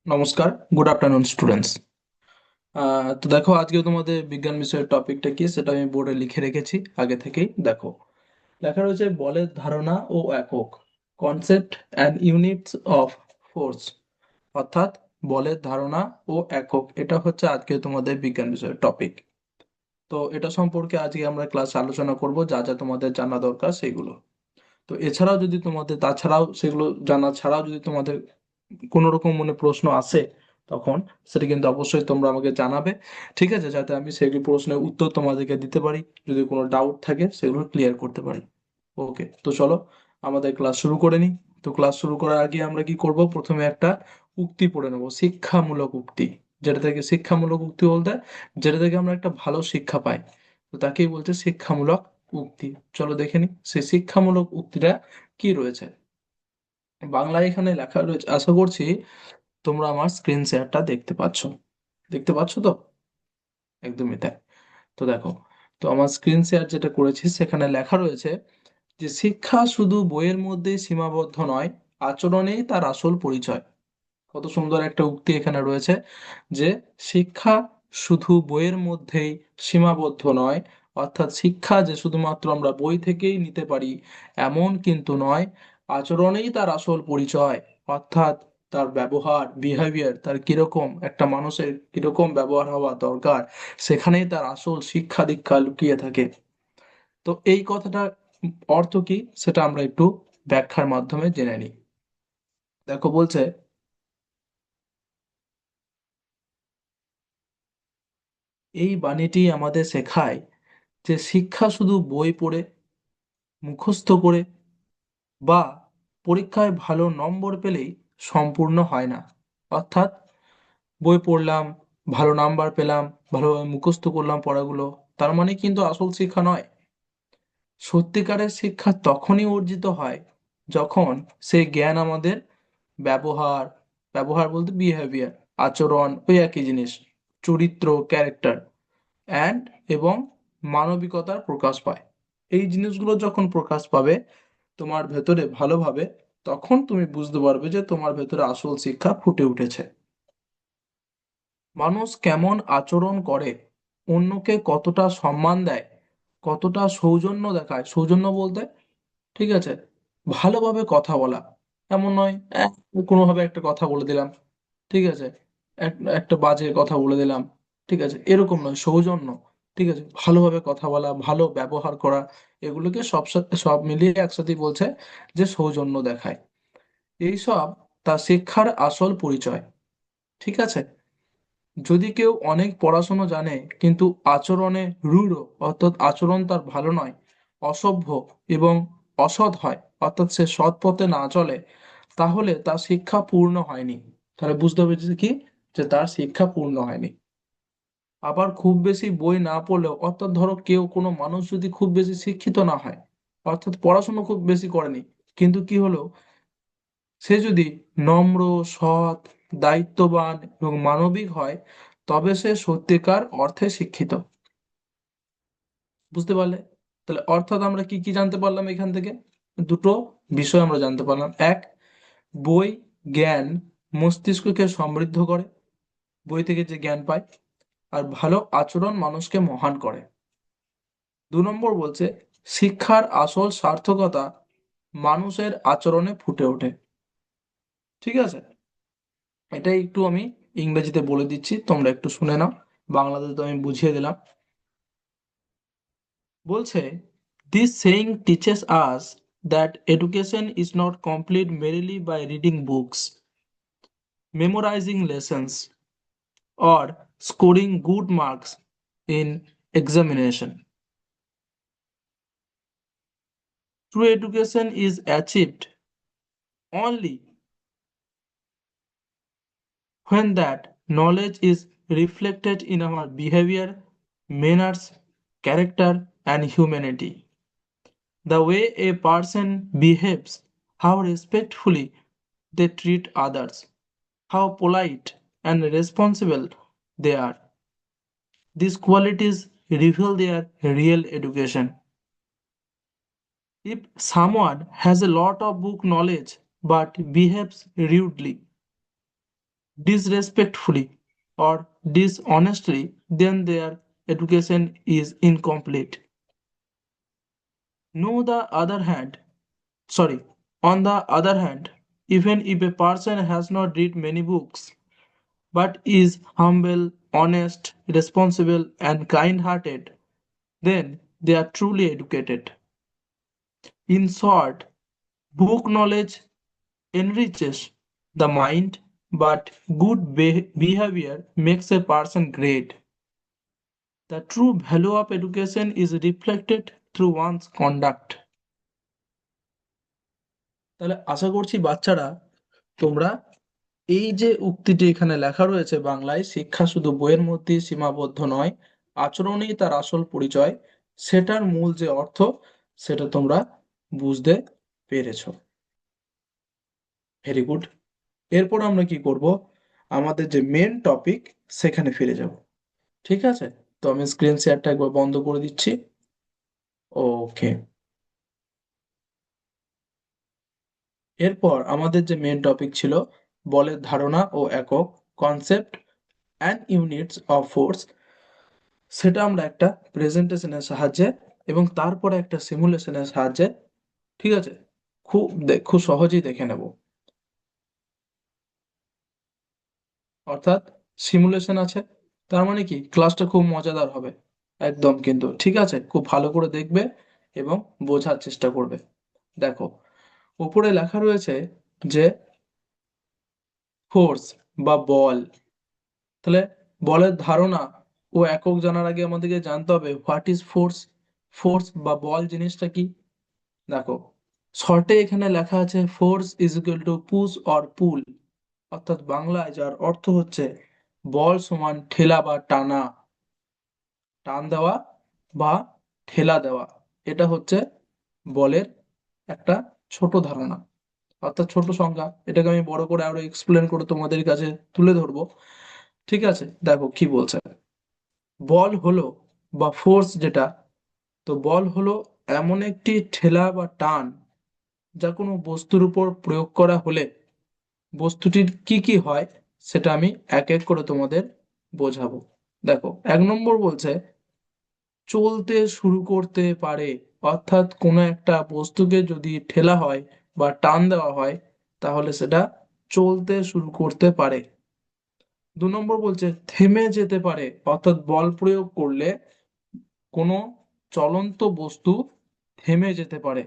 নমস্কার, good afternoon students. তো দেখো, আজকে তোমাদের বিজ্ঞান বিষয়ের টপিকটা কি সেটা আমি বোর্ডে লিখে রেখেছি আগে থেকেই। দেখো, লেখা রয়েছে বলের ধারণা ও একক, concept and units of force. অর্থাৎ বলের ধারণা ও একক, এটা হচ্ছে আজকে তোমাদের বিজ্ঞান বিষয়ের টপিক। তো এটা সম্পর্কে আজকে আমরা ক্লাসে আলোচনা করব, যা যা তোমাদের জানা দরকার সেগুলো। তো এছাড়াও যদি তোমাদের তাছাড়াও সেগুলো জানা ছাড়াও যদি তোমাদের কোনো রকম মনে প্রশ্ন আসে, তখন সেটা কিন্তু অবশ্যই তোমরা আমাকে জানাবে। ঠিক আছে, যাতে আমি সেগুলি প্রশ্নের উত্তর তোমাদেরকে দিতে পারি, যদি কোনো ডাউট থাকে সেগুলো ক্লিয়ার করতে পারি। ওকে, তো চলো আমাদের ক্লাস শুরু করে নিই। তো ক্লাস শুরু করার আগে আমরা কি করব, প্রথমে একটা উক্তি পড়ে নেব, শিক্ষামূলক উক্তি। যেটা থেকে শিক্ষামূলক উক্তি বলতে যেটা থেকে আমরা একটা ভালো শিক্ষা পাই, তো তাকেই বলছে শিক্ষামূলক উক্তি। চলো দেখে নিই সেই শিক্ষামূলক উক্তিটা কি রয়েছে। বাংলায় এখানে লেখা রয়েছে, আশা করছি তোমরা আমার স্ক্রিন শেয়ারটা দেখতে পাচ্ছ। দেখতে পাচ্ছ তো? একদমই তাই। তো দেখো, তো আমার স্ক্রিন শেয়ার যেটা করেছি সেখানে লেখা রয়েছে যে শিক্ষা শুধু বইয়ের মধ্যেই সীমাবদ্ধ নয়, আচরণেই তার আসল পরিচয়। কত সুন্দর একটা উক্তি এখানে রয়েছে, যে শিক্ষা শুধু বইয়ের মধ্যেই সীমাবদ্ধ নয়, অর্থাৎ শিক্ষা যে শুধুমাত্র আমরা বই থেকেই নিতে পারি এমন কিন্তু নয়, আচরণেই তার আসল পরিচয়। অর্থাৎ তার ব্যবহার, বিহেভিয়ার, তার কিরকম একটা মানুষের কিরকম ব্যবহার হওয়া দরকার, সেখানেই তার আসল শিক্ষা দীক্ষা লুকিয়ে থাকে। তো এই কথাটার অর্থ কি সেটা আমরা একটু ব্যাখ্যার মাধ্যমে জেনে নিই। দেখো বলছে, এই বাণীটি আমাদের শেখায় যে শিক্ষা শুধু বই পড়ে, মুখস্থ করে বা পরীক্ষায় ভালো নম্বর পেলেই সম্পূর্ণ হয় না। অর্থাৎ বই পড়লাম, ভালো নাম্বার পেলাম, ভালোভাবে মুখস্থ করলাম পড়াগুলো, তার মানে কিন্তু আসল শিক্ষা নয়। সত্যিকারের শিক্ষা তখনই অর্জিত হয় যখন সেই জ্ঞান আমাদের ব্যবহার, ব্যবহার বলতে বিহেভিয়ার, আচরণ, ওই একই জিনিস, চরিত্র, ক্যারেক্টার অ্যান্ড এবং মানবিকতার প্রকাশ পায়। এই জিনিসগুলো যখন প্রকাশ পাবে তোমার ভেতরে ভালোভাবে, তখন তুমি বুঝতে পারবে যে তোমার ভেতরে আসল শিক্ষা ফুটে উঠেছে। মানুষ কেমন আচরণ করে, অন্যকে কতটা সম্মান দেয়, কতটা সৌজন্য দেখায়, সৌজন্য বলতে ঠিক আছে, ভালোভাবে কথা বলা। এমন নয় কোনোভাবে একটা কথা বলে দিলাম, ঠিক আছে, একটা বাজে কথা বলে দিলাম, ঠিক আছে, এরকম নয়, সৌজন্য। ঠিক আছে, ভালোভাবে কথা বলা, ভালো ব্যবহার করা, এগুলোকে সব সাথে সব মিলিয়ে একসাথে বলছে যে সৌজন্য দেখায়। এইসব তার শিক্ষার আসল পরিচয়। ঠিক আছে, যদি কেউ অনেক পড়াশোনা জানে কিন্তু আচরণে রূঢ়, অর্থাৎ আচরণ তার ভালো নয়, অসভ্য এবং অসৎ হয়, অর্থাৎ সে সৎ পথে না চলে, তাহলে তার শিক্ষা পূর্ণ হয়নি। তাহলে বুঝতে পেরেছি কি, যে তার শিক্ষা পূর্ণ হয়নি। আবার খুব বেশি বই না পড়লেও, অর্থাৎ ধরো কেউ, কোনো মানুষ যদি খুব বেশি শিক্ষিত না হয়, অর্থাৎ পড়াশোনা খুব বেশি করেনি, কিন্তু কি হলো, সে যদি নম্র, সৎ, দায়িত্ববান এবং মানবিক হয়, তবে সে সত্যিকার অর্থে শিক্ষিত। বুঝতে পারলে? তাহলে অর্থাৎ আমরা কি কি জানতে পারলাম এখান থেকে? দুটো বিষয় আমরা জানতে পারলাম। এক, বই জ্ঞান মস্তিষ্ককে সমৃদ্ধ করে, বই থেকে যে জ্ঞান পায়। আর ভালো আচরণ মানুষকে মহান করে। 2 নম্বর বলছে, শিক্ষার আসল সার্থকতা মানুষের আচরণে ফুটে ওঠে। ঠিক আছে, এটাই একটু আমি ইংরেজিতে বলে দিচ্ছি, তোমরা একটু শুনে নাও। বাংলাতে তো আমি বুঝিয়ে দিলাম। বলছে, this saying teaches us that education is not complete merely by reading books, memorizing lessons, or scoring good marks in examination. True education is achieved only when that knowledge is reflected in our behavior, manners, character, and humanity. The way a person behaves, how respectfully they treat others, how polite and responsible they are. These qualities reveal their real education. If someone has a lot of book knowledge but behaves rudely, disrespectfully or dishonestly, then their education is incomplete. No, the other hand, sorry, on the other hand, even if a person has not read many books but is humble, honest, responsible, and kind hearted, then they are truly educated. In short, book knowledge enriches the mind, but good behavior makes a person great. The true value of education is reflected through one's conduct. তাহলে আশা করছি বাচ্চারা তোমরা এই যে উক্তিটি এখানে লেখা রয়েছে বাংলায়, শিক্ষা শুধু বইয়ের মধ্যে সীমাবদ্ধ নয়, আচরণেই তার আসল পরিচয়, সেটার মূল যে অর্থ সেটা তোমরা বুঝতে পেরেছো। Very good. এরপর আমরা কি করব, আমাদের যে মেন টপিক সেখানে ফিরে যাব। ঠিক আছে, তো আমি স্ক্রিন শেয়ারটা একবার বন্ধ করে দিচ্ছি। ওকে। এরপর আমাদের যে মেন টপিক ছিল বলের ধারণা ও একক, concept and units of force, সেটা আমরা একটা প্রেজেন্টেশনের সাহায্যে এবং তারপরে একটা সিমুলেশনের সাহায্যে, ঠিক আছে, খুব সহজেই দেখে নেব। অর্থাৎ সিমুলেশন আছে, তার মানে কি ক্লাসটা খুব মজাদার হবে। একদম কিন্তু ঠিক আছে, খুব ভালো করে দেখবে এবং বোঝার চেষ্টা করবে। দেখো, উপরে লেখা রয়েছে যে ফোর্স বা বল। তাহলে বলের ধারণা ও একক জানার আগে আমাদেরকে জানতে হবে হোয়াট ইজ ফোর্স। ফোর্স বা বল জিনিসটা কি? দেখো, শর্টে এখানে লেখা আছে force is equal to push or pull, অর্থাৎ বাংলায় যার অর্থ হচ্ছে বল সমান ঠেলা বা টানা, টান দেওয়া বা ঠেলা দেওয়া। এটা হচ্ছে বলের একটা ছোট ধারণা, অর্থাৎ ছোট সংজ্ঞা। এটাকে আমি বড় করে আরো এক্সপ্লেন করে তোমাদের কাছে তুলে ধরবো। ঠিক আছে, দেখো কি বলছে। বল হলো বা ফোর্স যেটা, তো বল হলো এমন একটি ঠেলা বা টান যা কোনো বস্তুর উপর প্রয়োগ করা হলে বস্তুটির কি কি হয় সেটা আমি এক এক করে তোমাদের বোঝাবো। দেখো, 1 নম্বর বলছে চলতে শুরু করতে পারে, অর্থাৎ কোনো একটা বস্তুকে যদি ঠেলা হয় বা টান দেওয়া হয় তাহলে সেটা চলতে শুরু করতে পারে। 2 নম্বর বলছে থেমে যেতে পারে, অর্থাৎ বল প্রয়োগ করলে কোনো চলন্ত বস্তু থেমে যেতে পারে।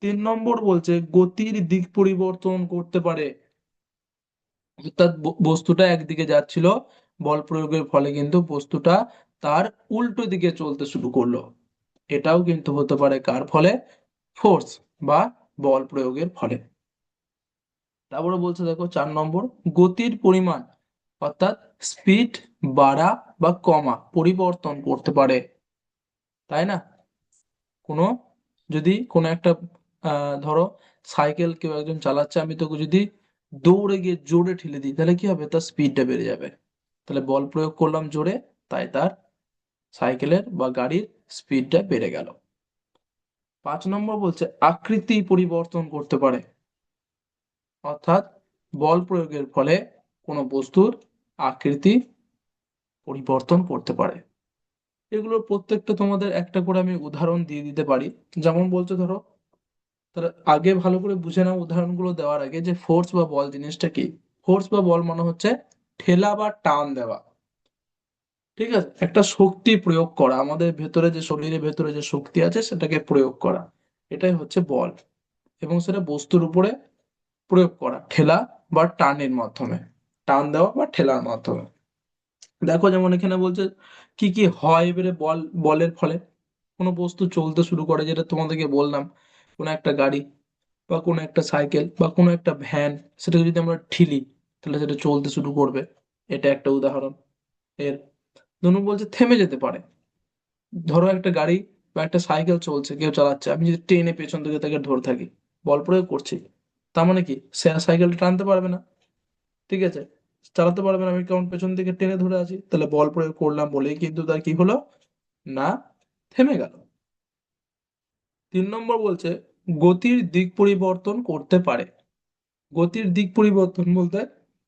3 নম্বর বলছে গতির দিক পরিবর্তন করতে পারে, অর্থাৎ বস্তুটা একদিকে যাচ্ছিল, বল প্রয়োগের ফলে কিন্তু বস্তুটা তার উল্টো দিকে চলতে শুরু করলো। এটাও কিন্তু হতে পারে কার ফলে? ফোর্স বা বল প্রয়োগের ফলে। তারপরে বলছে দেখো 4 নম্বর, গতির পরিমাণ, অর্থাৎ স্পিড বাড়া বা কমা পরিবর্তন করতে পারে, তাই না? কোনো যদি কোনো একটা ধরো সাইকেল কেউ একজন চালাচ্ছে, আমি তোকে যদি দৌড়ে গিয়ে জোরে ঠেলে দিই তাহলে কি হবে? তার স্পিডটা বেড়ে যাবে। তাহলে বল প্রয়োগ করলাম জোরে, তাই তার সাইকেলের বা গাড়ির স্পিডটা বেড়ে গেল। 5 নম্বর বলছে আকৃতি পরিবর্তন করতে পারে, অর্থাৎ বল প্রয়োগের ফলে কোনো বস্তুর আকৃতি পরিবর্তন করতে পারে। এগুলোর প্রত্যেকটা তোমাদের একটা করে আমি উদাহরণ দিয়ে দিতে পারি। যেমন বলছে ধরো, তাহলে আগে ভালো করে বুঝে নাও উদাহরণগুলো দেওয়ার আগে যে ফোর্স বা বল জিনিসটা কি। ফোর্স বা বল মানে হচ্ছে ঠেলা বা টান দেওয়া। ঠিক আছে, একটা শক্তি প্রয়োগ করা, আমাদের ভেতরে যে শরীরের ভেতরে যে শক্তি আছে সেটাকে প্রয়োগ করা, এটাই হচ্ছে বল। এবং সেটা বস্তুর উপরে প্রয়োগ করা ঠেলা বা টানের মাধ্যমে, টান দেওয়া বা ঠেলার মাধ্যমে। দেখো যেমন এখানে বলছে কি কি হয় এবারে বলের ফলে কোনো বস্তু চলতে শুরু করে, যেটা তোমাদেরকে বললাম, কোনো একটা গাড়ি বা কোনো একটা সাইকেল বা কোনো একটা ভ্যান, সেটা যদি আমরা ঠেলি তাহলে সেটা চলতে শুরু করবে। এটা একটা উদাহরণ। এর ধরুন বলছে থেমে যেতে পারে। ধরো একটা গাড়ি বা একটা সাইকেল চলছে, কেউ চালাচ্ছে, আমি যদি টেনে পেছন থেকে তাকে ধরে থাকি, বল প্রয়োগ করছি, তার মানে কি সে আর সাইকেলটা টানতে পারবে না। ঠিক আছে, চালাতে পারবে না, আমি কেমন পেছন থেকে টেনে ধরে আছি, তাহলে বল প্রয়োগ করলাম বলেই কিন্তু তার কি হলো না, থেমে গেল। 3 নম্বর বলছে গতির দিক পরিবর্তন করতে পারে। গতির দিক পরিবর্তন বলতে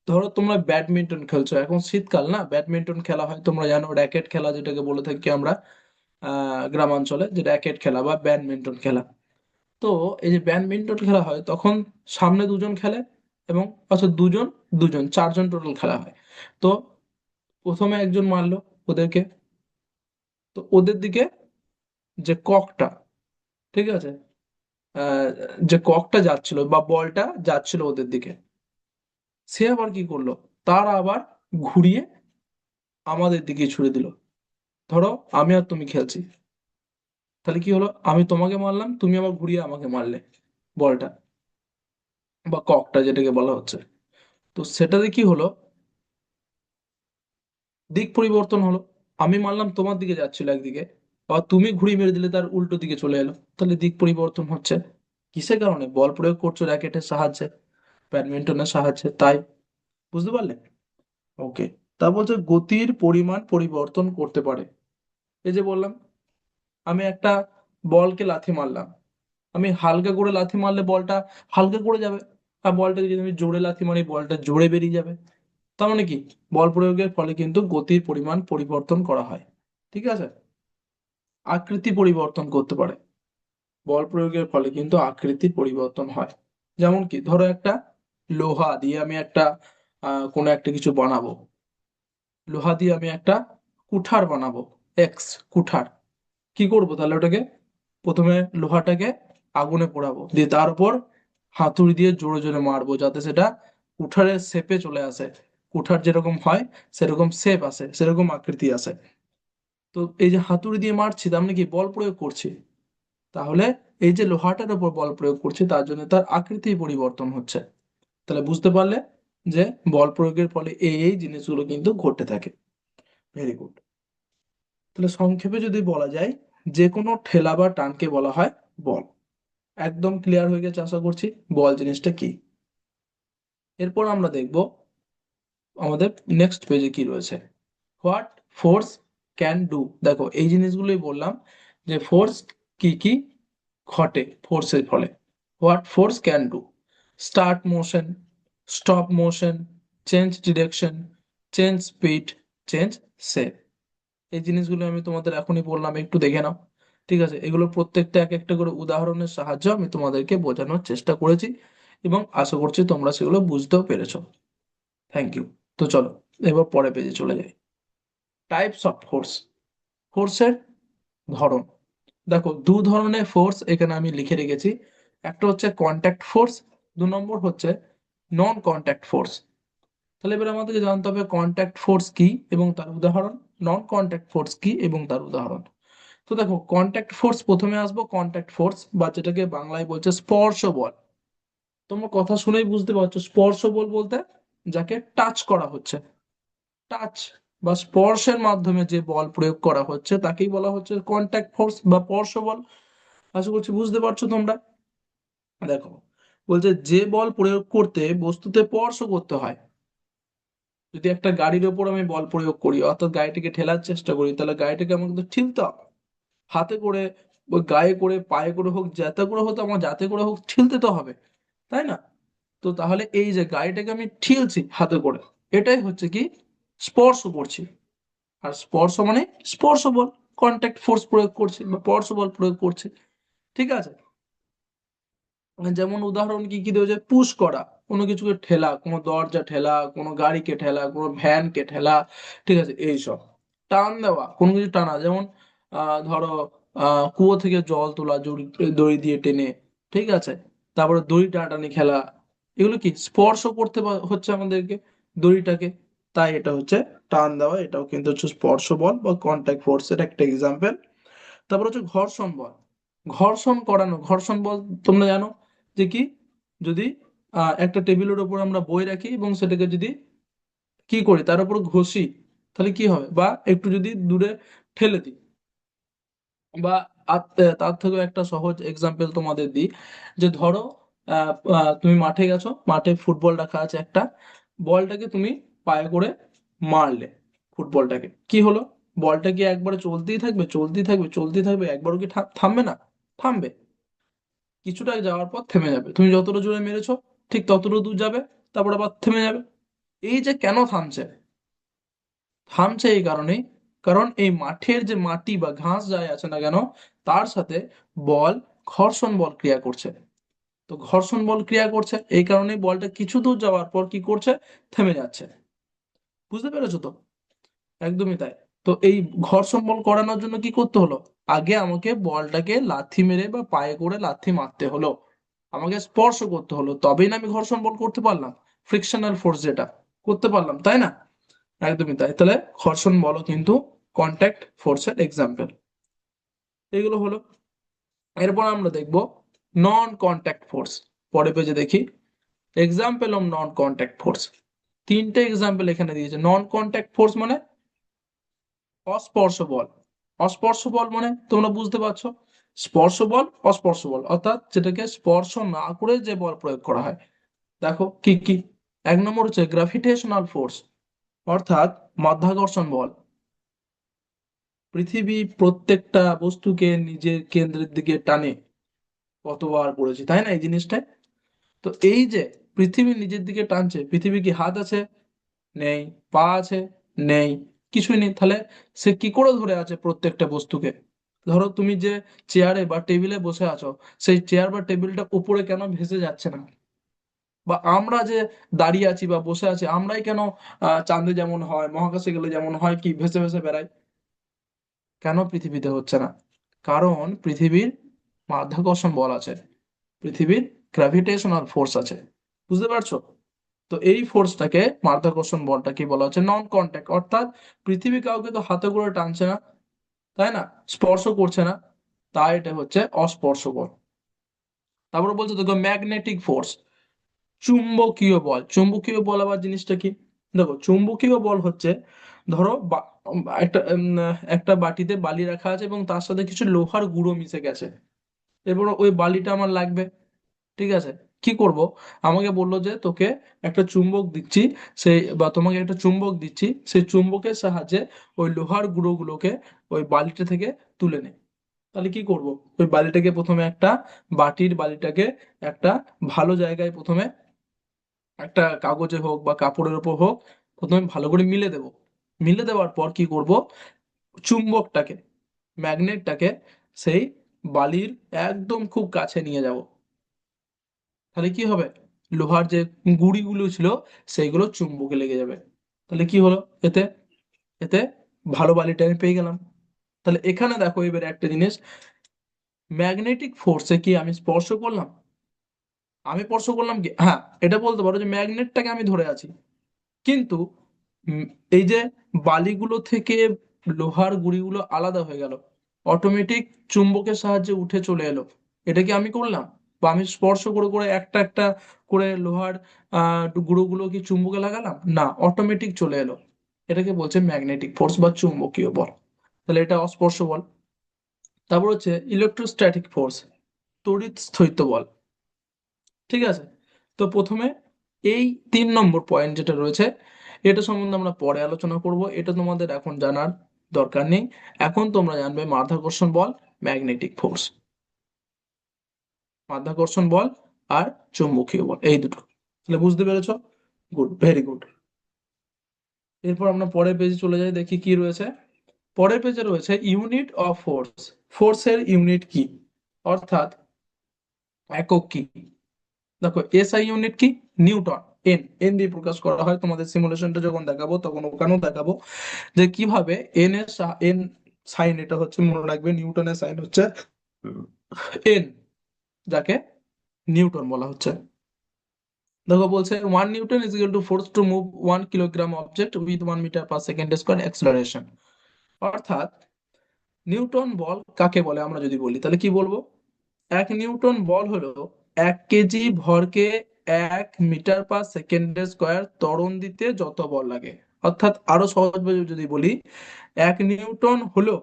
ধরো তোমরা ব্যাডমিন্টন খেলছো, এখন শীতকাল না, ব্যাডমিন্টন খেলা হয় তোমরা জানো, র্যাকেট খেলা যেটাকে বলে থাকি আমরা গ্রামাঞ্চলে, যে র্যাকেট খেলা বা ব্যাডমিন্টন খেলা। তো এই যে ব্যাডমিন্টন খেলা হয় তখন সামনে দুজন খেলে, এবং আচ্ছা দুজন, দুজন চারজন টোটাল খেলা হয়। তো প্রথমে একজন মারলো ওদেরকে, তো ওদের দিকে যে ককটা, ঠিক আছে, আহ, যে ককটা যাচ্ছিল বা বলটা যাচ্ছিল ওদের দিকে, সে আবার কি করলো, তার আবার ঘুরিয়ে আমাদের দিকে ছুড়ে দিল। ধরো আমি আর তুমি খেলছি, তাহলে কি হলো, আমি তোমাকে মারলাম, তুমি আবার ঘুরিয়ে আমাকে মারলে বলটা বা ককটা যেটাকে বলা হচ্ছে। তো সেটাতে কি হলো, দিক পরিবর্তন হলো। আমি মারলাম তোমার দিকে যাচ্ছিল একদিকে, আবার তুমি ঘুড়ি মেরে দিলে তার উল্টো দিকে চলে এলো, তাহলে দিক পরিবর্তন হচ্ছে। কিসের কারণে? বল প্রয়োগ করছো র্যাকেটের সাহায্যে, ব্যাডমিন্টনের সাহায্যে, তাই। বুঝতে পারলে? ওকে। তা বলছে গতির পরিমাণ পরিবর্তন করতে পারে। এই যে বললাম, আমি একটা বলকে লাথি মারলাম, আমি হালকা করে লাথি মারলে বলটা হালকা করে যাবে, আর বলটাকে যদি আমি জোরে লাথি মারি বলটা জোরে বেরিয়ে যাবে। তার মানে কি, বল প্রয়োগের ফলে কিন্তু গতির পরিমাণ পরিবর্তন করা হয়। ঠিক আছে। আকৃতি পরিবর্তন করতে পারে, বল প্রয়োগের ফলে কিন্তু আকৃতির পরিবর্তন হয়। যেমন কি, ধরো একটা লোহা দিয়ে আমি একটা কোনো একটা কিছু বানাবো, লোহা দিয়ে আমি একটা কুঠার বানাবো, এক্স কুঠার। কি করব তাহলে ওটাকে, প্রথমে লোহাটাকে আগুনে পোড়াবো, দিয়ে তার উপর হাতুড়ি দিয়ে জোরে জোরে মারবো যাতে সেটা কুঠারের শেপে চলে আসে, কুঠার যেরকম হয় সেরকম শেপ আসে, সেরকম আকৃতি আসে। তো এই যে হাতুড়ি দিয়ে মারছি তার মানে কি, বল প্রয়োগ করছি। তাহলে এই যে লোহাটার উপর বল প্রয়োগ করছি তার জন্য তার আকৃতি পরিবর্তন হচ্ছে। তাহলে বুঝতে পারলে যে বল প্রয়োগের ফলে এই এই জিনিসগুলো কিন্তু ঘটে থাকে। Very good. তাহলে সংক্ষেপে যদি বলা যায়, যে কোনো ঠেলা বা টানকে বলা হয় বল। একদম ক্লিয়ার হয়ে গেছে আশা করছি বল জিনিসটা কি। এরপর আমরা দেখব আমাদের নেক্সট পেজে কি রয়েছে, হোয়াট ফোর্স ক্যান ডু। দেখো এই জিনিসগুলোই বললাম, যে ফোর্স কি কি ঘটে ফোর্সের ফলে। What force can do: start motion, stop motion, change direction, change speed, change shape. এই জিনিসগুলো আমি তোমাদের এখনই বললাম, একটু দেখে নাও। ঠিক আছে, এগুলো প্রত্যেকটা এক একটা করে উদাহরণের সাহায্যে আমি তোমাদেরকে বোঝানোর চেষ্টা করেছি, এবং আশা করছি তোমরা সেগুলো বুঝতেও পেরেছো। Thank you. তো চলো এবার পরে পেজে চলে যাই। টাইপস অফ ফোর্স, ফোর্সের ধরন। দেখো দু ধরনের ফোর্স এখানে আমি লিখে রেখেছি, একটা হচ্ছে কন্ট্যাক্ট ফোর্স, দু নম্বর হচ্ছে নন কন্ট্যাক্ট ফোর্স। তাহলে এবার আমাদেরকে জানতে হবে কন্ট্যাক্ট ফোর্স কি এবং তার উদাহরণ, নন কন্ট্যাক্ট ফোর্স কি এবং তার উদাহরণ। তো দেখো কন্ট্যাক্ট ফোর্স, প্রথমে আসবো কন্ট্যাক্ট ফোর্স বা যেটাকে বাংলায় বলছে স্পর্শ বল। তোমরা কথা শুনেই বুঝতে পারছো স্পর্শ বল বলতে যাকে টাচ করা হচ্ছে, টাচ বা স্পর্শের মাধ্যমে যে বল প্রয়োগ করা হচ্ছে তাকেই বলা হচ্ছে কন্ট্যাক্ট ফোর্স বা স্পর্শ বল। আশা করছি বুঝতে পারছো তোমরা। দেখো বলছে যে বল প্রয়োগ করতে বস্তুতে স্পর্শ করতে হয়। যদি একটা গাড়ির ওপর আমি বল প্রয়োগ করি, অর্থাৎ গাড়িটিকে ঠেলার চেষ্টা করি, তাহলে গাড়িটাকে আমাকে কিন্তু ঠেলতে হবে, হাতে করে, ওই গায়ে করে, পায়ে করে হোক, যাতে করে হোক, আমার যাতে করে হোক ঠেলতে তো হবে, তাই না? তো তাহলে এই যে গাড়িটাকে আমি ঠেলছি হাতে করে, এটাই হচ্ছে কি, স্পর্শ করছি। আর স্পর্শ মানে স্পর্শ বল, কন্ট্যাক্ট ফোর্স প্রয়োগ করছি বা স্পর্শ বল প্রয়োগ করছি। ঠিক আছে। যেমন উদাহরণ কি কি দেওয়া যায়, পুশ করা, কোনো কিছুকে ঠেলা, কোনো দরজা ঠেলা, কোনো গাড়িকে ঠেলা, কোনো ভ্যানকে ঠেলা। ঠিক আছে, এইসব। টান দেওয়া, কোনো কিছু টানা, যেমন ধরো কুয়ো থেকে জল তোলা, দড়ি দিয়ে টেনে। ঠিক আছে। তারপরে দড়ি টানাটানি খেলা, এগুলো কি স্পর্শ করতে হচ্ছে আমাদেরকে দড়িটাকে, তাই এটা হচ্ছে টান দেওয়া, এটাও কিন্তু হচ্ছে স্পর্শ বল বা কন্ট্যাক্ট ফোর্সের একটা এক্সাম্পল। তারপর হচ্ছে ঘর্ষণ বল, ঘর্ষণ করানো, ঘর্ষণ বল তোমরা জানো যে কি, যদি একটা টেবিলের উপর আমরা বই রাখি এবং সেটাকে যদি কি করি, তার উপর ঘষি, তাহলে কি হবে, বা একটু যদি দূরে ঠেলে দিই, বা তার থেকেও একটা সহজ এক্সাম্পল তোমাদের দিই, যে ধরো তুমি মাঠে গেছো, মাঠে ফুটবল রাখা আছে একটা, বলটাকে তুমি পায়ে করে মারলে, ফুটবলটাকে কি হলো, বলটা কি একবারে চলতেই থাকবে, চলতেই থাকবে, চলতেই থাকবে, একবারও কি থামবে না? থামবে। কিছুটা যাওয়ার পর থেমে যাবে, তুমি যতটা জোরে মেরেছো ঠিক ততটা দূর যাবে, তারপর আবার থেমে যাবে। এই যে কেন থামছে, থামছে এই কারণেই, কারণ এই মাঠের যে মাটি বা ঘাস যাই আছে না কেন, তার সাথে বল, ঘর্ষণ বল ক্রিয়া করছে। তো ঘর্ষণ বল ক্রিয়া করছে, এই কারণেই বলটা কিছু দূর যাওয়ার পর কি করছে, থেমে যাচ্ছে। বুঝতে পেরেছো তো? একদমই তাই। তো এই ঘর্ষণ বল করানোর জন্য কি করতে হলো, আগে আমাকে বলটাকে লাথি মেরে বা পায়ে করে লাথি মারতে হলো, আমাকে স্পর্শ করতে হলো, তবেই না আমি ঘর্ষণ বল করতে পারলাম, ফ্রিকশনাল ফোর্স যেটা, করতে পারলাম, তাই না? একদমই তাই। তাহলে ঘর্ষণ বলও কিন্তু কন্ট্যাক্ট ফোর্সের এক্সাম্পল। এগুলো হলো। এরপর আমরা দেখব নন কন্ট্যাক্ট ফোর্স। পরে পেজে দেখি example of non contact force. তিনটে এক্সাম্পল এখানে দিয়েছে। নন কন্ট্যাক্ট ফোর্স মানে অস্পর্শ বল। অস্পর্শ বল মানে তোমরা বুঝতে পারছো, স্পর্শ বল, অস্পর্শ বল, অর্থাৎ যেটাকে স্পর্শ না করে যে বল প্রয়োগ করা হয়। দেখো কি কি। এক নম্বর হচ্ছে গ্রাভিটেশনাল ফোর্স, অর্থাৎ মাধ্যাকর্ষণ বল। পৃথিবী প্রত্যেকটা বস্তুকে নিজের কেন্দ্রের দিকে টানে, কতবার পড়েছি তাই না এই জিনিসটা? তো এই যে পৃথিবী নিজের দিকে টানছে, পৃথিবী কি হাত আছে? নেই। পা আছে? নেই। কিছুই নেই। তাহলে সে কি করে ধরে আছে প্রত্যেকটা বস্তুকে? ধরো তুমি যে চেয়ারে বা টেবিলে বসে আছো, সেই চেয়ার বা টেবিলটা উপরে কেন ভেসে যাচ্ছে না? বা আমরা যে দাঁড়িয়ে আছি বা বসে আছি, আমরাই কেন চাঁদে যেমন হয়, মহাকাশে গেলে যেমন হয়, কি ভেসে ভেসে বেড়াই? কেন পৃথিবীতে হচ্ছে না? কারণ পৃথিবীর মাধ্যাকর্ষণ বল আছে, পৃথিবীর গ্র্যাভিটেশনাল ফোর্স আছে। বুঝতে পারছো? তো এই ফোর্সটাকে, মাধ্যাকর্ষণ বলটাকে বলা হচ্ছে নন কন্ট্যাক্ট, অর্থাৎ পৃথিবী কাউকে তো হাতে করে টানছে না, তাই না, স্পর্শ করছে না, তাই এটা হচ্ছে অস্পর্শ বল। তারপরে বলছে দেখো ম্যাগনেটিক ফোর্স, চুম্বকীয় বল। চুম্বকীয় বল আবার জিনিসটা কি? দেখো চুম্বকীয় বল হচ্ছে, ধরো একটা একটা বাটিতে বালি রাখা আছে এবং তার সাথে কিছু লোহার গুঁড়ো মিশে গেছে, এরপর ওই বালিটা আমার লাগবে, ঠিক আছে? কি করব, আমাকে বললো যে তোকে একটা চুম্বক দিচ্ছি, সেই বা তোমাকে একটা চুম্বক দিচ্ছি, সেই চুম্বকের সাহায্যে ওই লোহার গুঁড়োগুলোকে ওই বালিটা থেকে তুলে নে। তাহলে কি করব, ওই বালিটাকে প্রথমে একটা, বাটির বালিটাকে একটা ভালো জায়গায় প্রথমে, একটা কাগজে হোক বা কাপড়ের উপর হোক, প্রথমে ভালো করে মিলে দেব। মিলে দেওয়ার পর কি করব, চুম্বকটাকে, ম্যাগনেটটাকে সেই বালির একদম খুব কাছে নিয়ে যাব। তাহলে কি হবে, লোহার যে গুঁড়িগুলো ছিল সেইগুলো চুম্বকে লেগে যাবে। তাহলে কি হলো, এতে এতে ভালো বালিটা আমি পেয়ে গেলাম। তাহলে এখানে দেখো এবারে একটা জিনিস, ম্যাগনেটিক ফোর্সে কি আমি স্পর্শ করলাম? আমি স্পর্শ করলাম কি, হ্যাঁ, এটা বলতে পারো যে ম্যাগনেটটাকে আমি ধরে আছি, কিন্তু উম, এই যে বালিগুলো থেকে লোহার গুঁড়িগুলো আলাদা হয়ে গেল, অটোমেটিক চুম্বকের সাহায্যে উঠে চলে এলো, এটা কি আমি করলাম? বা আমি স্পর্শ করে করে একটা একটা করে লোহার গুঁড়োগুলো কি চুম্বকে লাগালাম? না, অটোমেটিক চলে এলো। এটাকে বলছে ম্যাগনেটিক ফোর্স বা চুম্বকীয় বল। তাহলে এটা অস্পর্শ বল। তারপর হচ্ছে ইলেকট্রোস্ট্যাটিক ফোর্স, তড়িৎ স্থৈত বল। ঠিক আছে? তো প্রথমে এই 3 নম্বর পয়েন্ট যেটা রয়েছে, এটা সম্বন্ধে আমরা পরে আলোচনা করব, এটা তোমাদের এখন জানার দরকার নেই। এখন তোমরা জানবে মাধ্যাকর্ষণ বল, ম্যাগনেটিক ফোর্স, মাধ্যাকর্ষণ বল আর চৌম্বকীয় বল, এই দুটো। তাহলে বুঝতে পেরেছো? Good, very good. এরপর আমরা পরের পেজে চলে যাই, দেখি কি রয়েছে। পরের পেজে রয়েছে ইউনিট অফ ফোর্স। ফোর্সের ইউনিট কি, অর্থাৎ একক কি? দেখো এসআই ইউনিট কি, নিউটন। এন, এন দিয়ে প্রকাশ করা হয়, তোমাদের সিমুলেশনটা যখন দেখাবো তখন ওখানেও দেখাবো যে কিভাবে এন এর এন সাইন, এটা হচ্ছে মনে রাখবে, নিউটনের সাইন হচ্ছে এন, যাকে নিউটন বলা হচ্ছে। দেখো বলছে 1 newton is equal to force to move 1 kilogram object with 1 metre per second square acceleration. অর্থাৎ নিউটন বল কাকে বলে আমরা যদি বলি, তাহলে কি বলবো, 1 নিউটন বল হলো 1 কেজি ভরকে 1 মিটার পার সেকেন্ড স্কোয়ার ত্বরণ দিতে যত বল লাগে। অর্থাৎ আরো সহজভাবে যদি বলি, 1 নিউটন হলো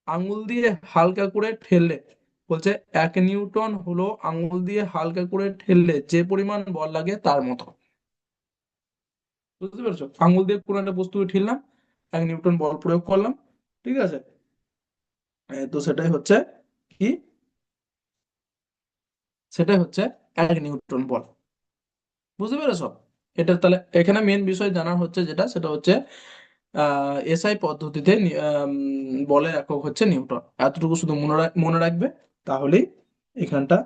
আঙুল দিয়ে হালকা করে ঠেললে, বলছে 1 নিউটন হলো আঙুল দিয়ে হালকা করে ঠেললে যে পরিমাণ বল লাগে তার মতো। বুঝতে পেরেছো? আঙুল দিয়ে কোনো একটা বস্তুকে ঠেললাম, 1 নিউটন বল প্রয়োগ করলাম, ঠিক আছে? তো সেটাই হচ্ছে কি, সেটাই হচ্ছে 1 নিউটন বল। বুঝতে পেরেছো? এটা তাহলে এখানে মেন বিষয় জানার হচ্ছে যেটা, সেটা হচ্ছে এসআই পদ্ধতিতে বলের একক হচ্ছে নিউটন। এতটুকু শুধু মনে রাখবে, তাহলেই এখানটা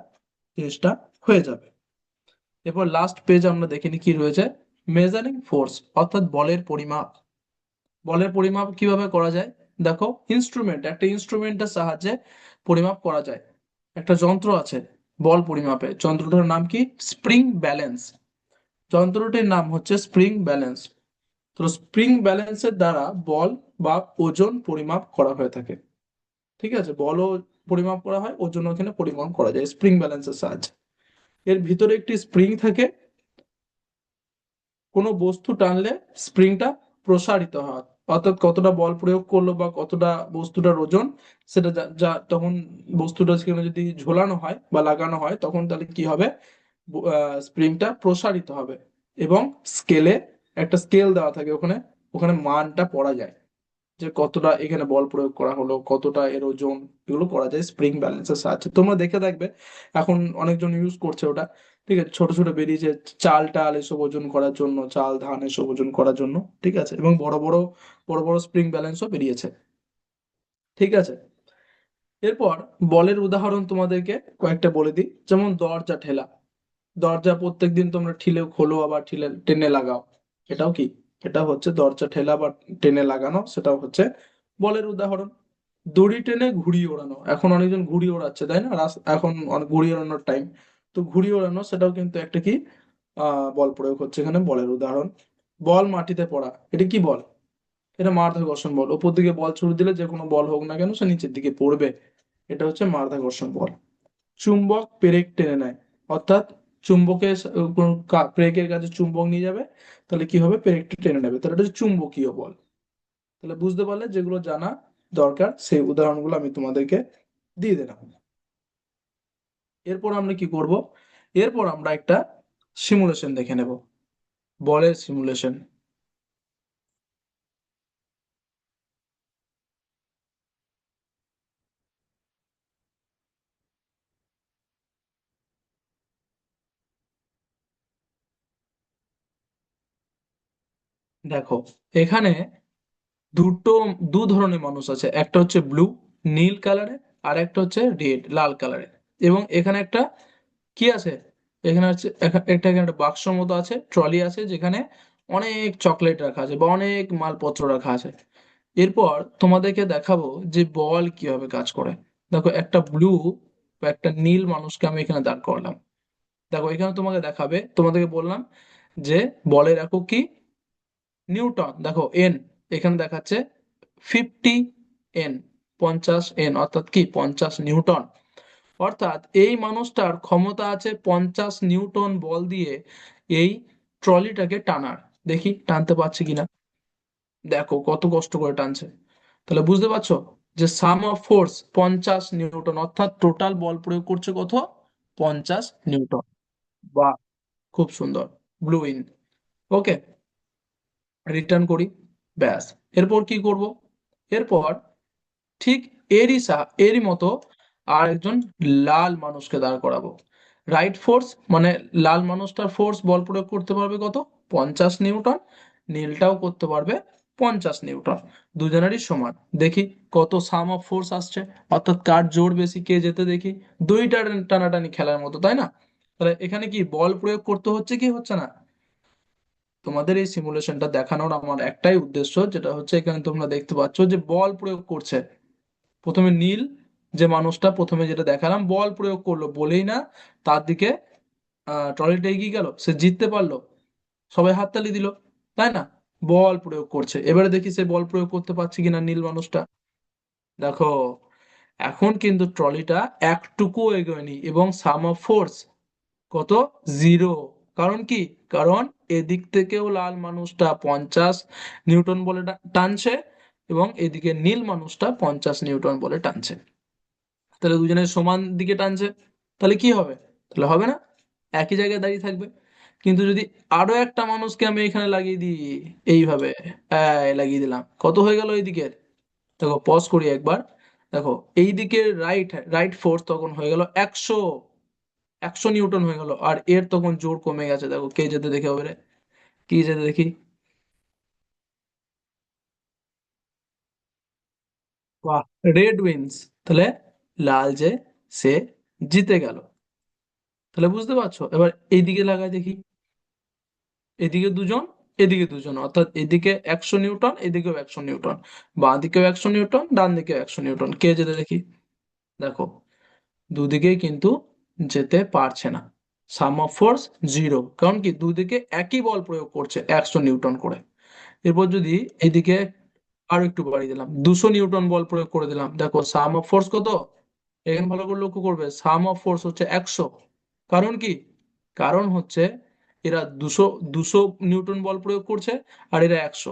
টেস্টটা হয়ে যাবে। এরপর লাস্ট পেজ আমরা দেখে নিই কি রয়েছে। মেজারিং ফোর্স, অর্থাৎ বলের পরিমাপ। বলের পরিমাপ কিভাবে করা যায়? দেখো, একটা ইনস্ট্রুমেন্টের সাহায্যে পরিমাপ করা যায়। একটা যন্ত্র আছে বল পরিমাপে, যন্ত্রটার নাম কি? Spring balance. যন্ত্রটির নাম হচ্ছে স্প্রিং ব্যালেন্স। তো স্প্রিং ব্যালেন্সের দ্বারা বল বা ওজন পরিমাপ করা হয়ে থাকে। ঠিক আছে, বলও পরিমাপ করা হয়, ওজনও এখানে পরিমাপ করা যায় স্প্রিং ব্যালেন্সের সাহায্যে। এর ভিতরে একটি স্প্রিং থাকে। কোনো বস্তু টানলে স্প্রিংটা প্রসারিত হয়, অর্থাৎ কতটা বল প্রয়োগ করলো বা কতটা বস্তুটার ওজন, সেটা যা যা তখন বস্তুটা সেখানে যদি ঝোলানো হয় বা লাগানো হয়, তখন তাহলে কি হবে? স্প্রিংটা প্রসারিত হবে। এবং স্কেলে একটা স্কেল দেওয়া থাকে ওখানে, ওখানে মানটা পড়া যায় যে কতটা এখানে বল প্রয়োগ করা হলো, কতটা এর ওজন। এগুলো করা যায় স্প্রিং ব্যালেন্সের সাহায্যে। তোমরা দেখে দেখবে এখন অনেকজন ইউজ করছে ওটা। ঠিক আছে, ছোট ছোট বেরিয়েছে চাল টাল এসব ওজন করার জন্য, চাল ধান এসব ওজন করার জন্য। ঠিক আছে, এবং বড় বড় স্প্রিং ব্যালেন্সও বেরিয়েছে। ঠিক আছে, এরপর বলের উদাহরণ তোমাদেরকে কয়েকটা বলে দিই। যেমন দরজা ঠেলা। দরজা প্রত্যেকদিন তোমরা ঠিলে খোলো, আবার ঠিলে টেনে লাগাও। এটাও কি? এটা হচ্ছে দরজা ঠেলা বা টেনে লাগানো, সেটাও হচ্ছে বলের উদাহরণ। দড়ি টেনে ঘুড়ি ওড়ানো, এখন অনেকজন ঘুড়ি ওড়াচ্ছে তাই না? এখন অনেক ঘুড়ি ওড়ানোর টাইম। তো ঘুড়ি ওড়ানো সেটাও কিন্তু একটা কি, বল প্রয়োগ হচ্ছে এখানে, বলের উদাহরণ। বল মাটিতে পড়া, এটা কি বল? এটা মাধ্যাকর্ষণ বল। উপর দিকে বল ছুড়ে দিলে যে কোনো বল হোক না কেন, সে নিচের দিকে পড়বে। এটা হচ্ছে মাধ্যাকর্ষণ বল। চুম্বক পেরেক টেনে নেয়, অর্থাৎ চুম্বকের পেরেকের কাছে চুম্বক নিয়ে যাবে, তাহলে কি হবে? পেরেকটা টেনে নেবে, তাহলে এটা হচ্ছে চুম্বকীয় বল। তাহলে বুঝতে পারলে, যেগুলো জানা দরকার সেই উদাহরণগুলো আমি তোমাদেরকে দিয়ে দিলাম। এরপর আমরা কি করব? এরপর আমরা একটা সিমুলেশন দেখে নেব, বলের সিমুলেশন। দেখো, এখানে দুটো দু ধরনের মানুষ আছে, একটা হচ্ছে ব্লু, নীল কালারের, আর একটা হচ্ছে রেড, লাল কালারের। এবং এখানে একটা কি আছে? এখানে হচ্ছে এখানে একটা বাক্স মতো আছে, ট্রলি আছে, যেখানে অনেক চকলেট রাখা আছে বা অনেক মালপত্র রাখা আছে। এরপর তোমাদেরকে দেখাবো যে বল কিভাবে কাজ করে। দেখো, একটা ব্লু বা একটা নীল মানুষকে আমি এখানে দাঁড় করালাম। দেখো, এখানে তোমাকে দেখাবে, তোমাদেরকে বললাম যে বলের একক কি? নিউটন। দেখো এন, এখানে দেখাচ্ছে 50 এন, 50 এন, অর্থাৎ কি 50 নিউটন। অর্থাৎ এই মানুষটার ক্ষমতা আছে 50 নিউটন বল দিয়ে এই ট্রলিটাকে টানার। দেখি টানতে পারছে কিনা। দেখো কত কষ্ট করে টানছে। তাহলে বুঝতে পারছো যে সাম অফ ফোর্স 50 নিউটন, অর্থাৎ টোটাল বল প্রয়োগ করছে কত? 50 নিউটন। বাহ, খুব সুন্দর। Blue in. ওকে, রিটার্ন করি। ব্যাস। এরপর কি করব? এরপর ঠিক এরই মতো আর একজন লাল মানুষকে দাঁড় করাবো। রাইট ফোর্স মানে লাল মানুষটার ফোর্স বল প্রয়োগ করতে পারবে কত? 50 নিউটন। নীলটাও করতে পারবে 50 নিউটন। দুজনেরই সমান। দেখি কত সাম অফ ফোর্স আসছে, অর্থাৎ কার জোর বেশি, কে যেতে দেখি। দুইটা টানাটানি খেলার মতো, তাই না? তাহলে এখানে কি বল প্রয়োগ করতে হচ্ছে কি হচ্ছে না? তোমাদের এই সিমুলেশনটা দেখানোর আমার একটাই উদ্দেশ্য, যেটা হচ্ছে এখানে তোমরা দেখতে পাচ্ছ যে বল প্রয়োগ করছে। প্রথমে নীল, যে মানুষটা প্রথমে যেটা দেখালাম, বল প্রয়োগ করলো বলেই না তার দিকে ট্রলিটা এগিয়ে গেল, সে জিততে পারলো, সবাই হাততালি দিল, তাই না? বল প্রয়োগ করছে। এবারে দেখি সে বল প্রয়োগ করতে পারছে কিনা নীল মানুষটা। দেখো, এখন কিন্তু ট্রলিটা একটুকু এগোয়নি, এবং সাম অফ ফোর্স কত? 0। কারণ কি? কারণ এদিক থেকেও লাল মানুষটা 50 নিউটন বলে টানছে, এবং এদিকে নীল মানুষটা 50 নিউটন বলে টানছে। তাহলে দুজনের সমান দিকে টানছে। তাহলে কি হবে? তাহলে হবে না, একই জায়গায় দাঁড়িয়ে থাকবে। কিন্তু যদি আরো একটা মানুষকে আমি এখানে লাগিয়ে দিই, এইভাবে লাগিয়ে দিলাম, কত হয়ে গেল এই দিকের? দেখো, পজ করি একবার। দেখো, এই দিকের রাইট রাইট ফোর্স তখন হয়ে গেল 100, 100 নিউটন হয়ে গেল, আর এর তখন জোর কমে গেছে। দেখো কে যেতে দেখে হবে রে? কি যেতে দেখি? বাহ, রেড উইন্স। তাহলে লাল যে, সে জিতে গেল। তাহলে বুঝতে পারছো? এবার এইদিকে লাগাই দেখি। এদিকে দুজন, এদিকে দুজন, অর্থাৎ এদিকে 100 নিউটন, এদিকেও 100 নিউটন, বাঁ দিকেও 100 নিউটন, ডান দিকেও 100 নিউটন, কে যেতে দেখি? দেখো, দুদিকেই কিন্তু যেতে পারছে না। সাম অফ ফোর্স জিরো, কারণ কি দুদিকে একই বল প্রয়োগ করছে 100 নিউটন করে। এরপর যদি এদিকে আরো একটু বাড়িয়ে দিলাম, 200 নিউটন বল প্রয়োগ করে দিলাম, দেখো সাম অফ ফোর্স কত? এখানে ভালো করে লক্ষ্য করবে, সাম অফ ফোর্স হচ্ছে 100। কারণ কি? কারণ হচ্ছে এরা দুশো দুশো নিউটন বল প্রয়োগ করছে, আর এরা 100।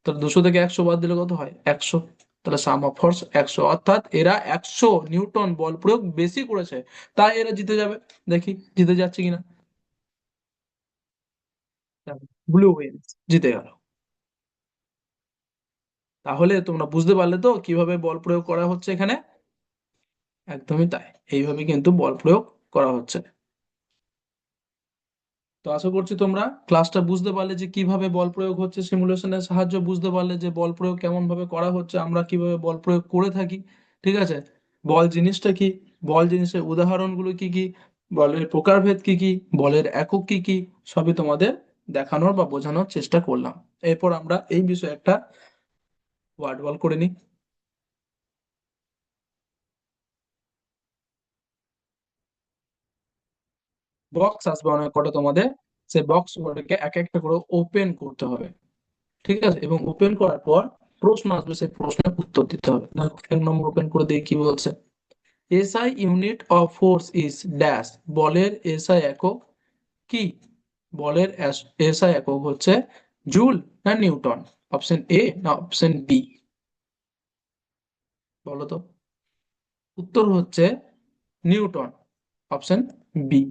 তাহলে 200 থেকে 100 বাদ দিলে কত হয়? 100। তাহলে সাম অফ ফোর্স 100, অর্থাৎ এরা 100 নিউটন বল প্রয়োগ বেশি করেছে, তাই এরা জিতে যাবে। দেখি জিতে যাচ্ছে কিনা। ব্লু উইন্স, জিতে গেল। তাহলে তোমরা বুঝতে পারলে তো কিভাবে বল প্রয়োগ করা হচ্ছে এখানে? একদমই তাই, এইভাবে কিন্তু বল প্রয়োগ করা হচ্ছে। তো আশা করছি তোমরা ক্লাসটা বুঝতে পারলে যে কিভাবে বল প্রয়োগ হচ্ছে, সিমুলেশনের সাহায্যে বুঝতে পারলে যে বল প্রয়োগ কেমন ভাবে করা হচ্ছে, আমরা কিভাবে বল প্রয়োগ করে থাকি। ঠিক আছে? বল জিনিসটা কি, বল জিনিসের উদাহরণগুলো কি কি, বলের প্রকারভেদ কি কি, বলের একক কি কি, সবই তোমাদের দেখানোর বা বোঝানোর চেষ্টা করলাম। এরপর আমরা এই বিষয়ে একটা ওয়ার্ড বল করে নিই। বক্স আসবে অনেক কটা তোমাদের, সেই বক্স গুলোকে এক একটা করে ওপেন করতে হবে। ঠিক আছে? এবং ওপেন করার পর প্রশ্ন আসবে, সেই প্রশ্নের উত্তর দিতে হবে। দেখো 1 নম্বর ওপেন করে দিয়ে কি বলছে? SI unit of force is dash. বলের এসআই একক কি? বলের এসআই একক হচ্ছে জুল না নিউটন? অপশন এ না অপশন বি? বলো তো। উত্তর হচ্ছে নিউটন, অপশন বি।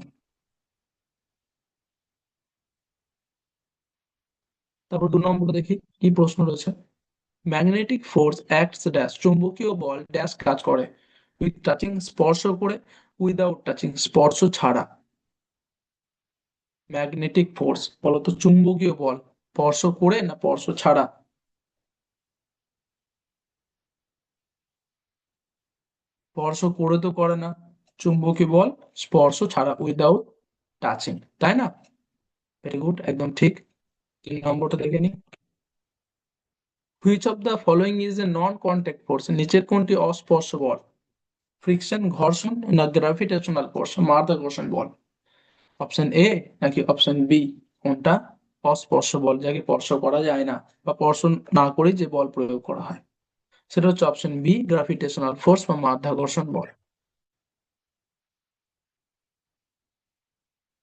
তারপর 2 নম্বর দেখি কি প্রশ্ন রয়েছে। Magnetic force acts dash. চুম্বকীয় বল ড্যাশ কাজ করে? উইথ টাচিং, স্পর্শ করে, উইদাউট টাচিং, স্পর্শ ছাড়া। ম্যাগনেটিক ফোর্স বলতো, চুম্বকীয় বল স্পর্শ করে না স্পর্শ ছাড়া? স্পর্শ করে তো করে না, চুম্বকীয় বল স্পর্শ ছাড়া, উইদাউট টাচিং, তাই না? ভেরি গুড, একদম ঠিক। 3 নম্বরটা দেখে নি। Which of the following is a non contact force. নিচের কোনটি অস্পর্শ বল? ফ্রিকশন, ঘর্ষণ না গ্রাভিটেশনাল ফোর্স, মাধ্যাকর্ষণ বল? অপশন এ নাকি অপশন বি? কোনটা অস্পর্শ বল, যাকে স্পর্শ করা যায় না বা স্পর্শ না করে যে বল প্রয়োগ করা হয়, সেটা হচ্ছে অপশন বি, গ্রাভিটেশনাল ফোর্স বা মাধ্যাকর্ষণ বল।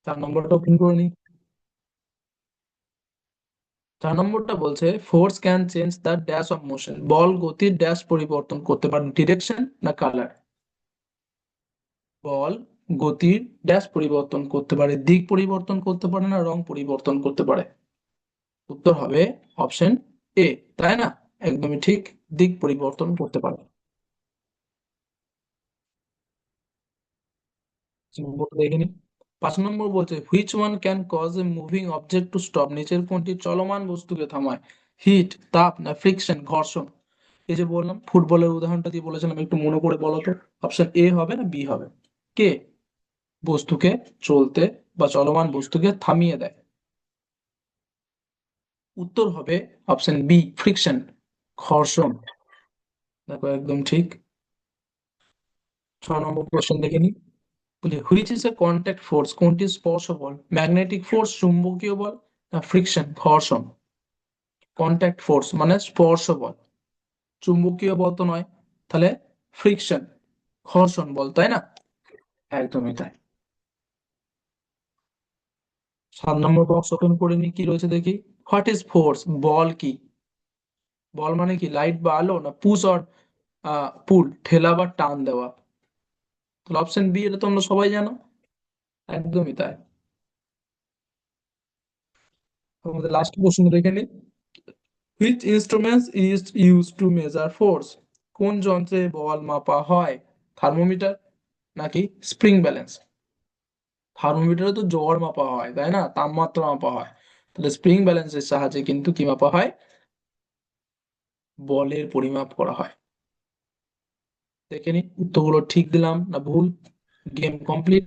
4 নম্বরটা ওপেন করে নিই। 4 নম্বরটা বলছে force can change the dash of motion. বল গতির ড্যাশ পরিবর্তন করতে পারে, ডিরেকশন না কালার? বল গতির ড্যাশ পরিবর্তন করতে পারে, দিক পরিবর্তন করতে পারে না রং পরিবর্তন করতে পারে? উত্তর হবে অপশন এ, তাই না? একদমই ঠিক, দিক পরিবর্তন করতে পারে। 5 নম্বর দেখে নিই। 5 নম্বর বলছে which one can cause A moving object to stop. নিচের কোনটি চলমান বস্তুকে থামায়? হিট, তাপ না ফ্রিকশন, ঘর্ষণ? এই যে বললাম, ফুটবলের উদাহরণটা দিয়ে বলেছিলাম, একটু মনে করে বলো তো। অপশন এ হবে না বি হবে? কে বস্তুকে চলতে বা চলমান বস্তুকে থামিয়ে দেয়? উত্তর হবে অপশন বি, ফ্রিকশন, ঘর্ষণ। দেখো একদম ঠিক। 6 নম্বর কোশ্চেন দেখে নি। বলি which is a contact force. কোনটি স্পর্শ বল? ম্যাগনেটিক ফোর্স, চুম্বকীয় বল না ফ্রিকশন, ঘর্ষণ? কন্ট্যাক্ট ফোর্স মানে স্পর্শ বল, চুম্বকীয় বল তো নয়, তাহলে ফ্রিকশন, ঘর্ষণ বল, তাই না? একদমই তাই। 7 নম্বর বক্স ওপেন করে নি, কি রয়েছে দেখি। What is force. বল কি? বল মানে কি, লাইট বা আলো না পুশ অর পুল, ঠেলা বা টান দেওয়া? তাহলে অপশন বি, এটা তো আমরা সবাই জানো। একদমই তাই। আমাদের লাস্ট প্রশ্ন দেখে নি। Which instruments is use to measure force. কোন যন্ত্রে বল মাপা হয়? থার্মোমিটার নাকি স্প্রিং ব্যালেন্স? থার্মোমিটারে তো জ্বর মাপা হয়, তাই না, তাপমাত্রা মাপা হয়। তাহলে স্প্রিং ব্যালেন্সের সাহায্যে কিন্তু কি মাপা হয়? বলের পরিমাপ করা হয়। দেখে নিন উত্তরগুলো ঠিক দিলাম না ভুল। Game complete.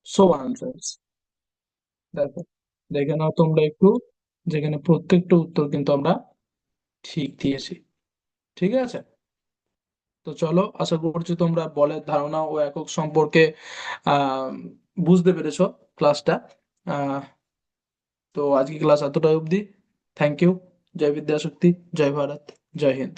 So answers. দেখো, দেখে নাও তোমরা একটু, যেখানে প্রত্যেকটা উত্তর কিন্তু আমরা ঠিক দিয়েছি। ঠিক আছে, তো চলো, আশা করছি তোমরা বলের ধারণা ও একক সম্পর্কে আহ বুঝতে পেরেছো ক্লাসটা। আহ তো আজকে ক্লাস এতটাই অবধি। Thank you. জয় বিদ্যাশক্তি, জয় ভারত, জয় হিন্দ।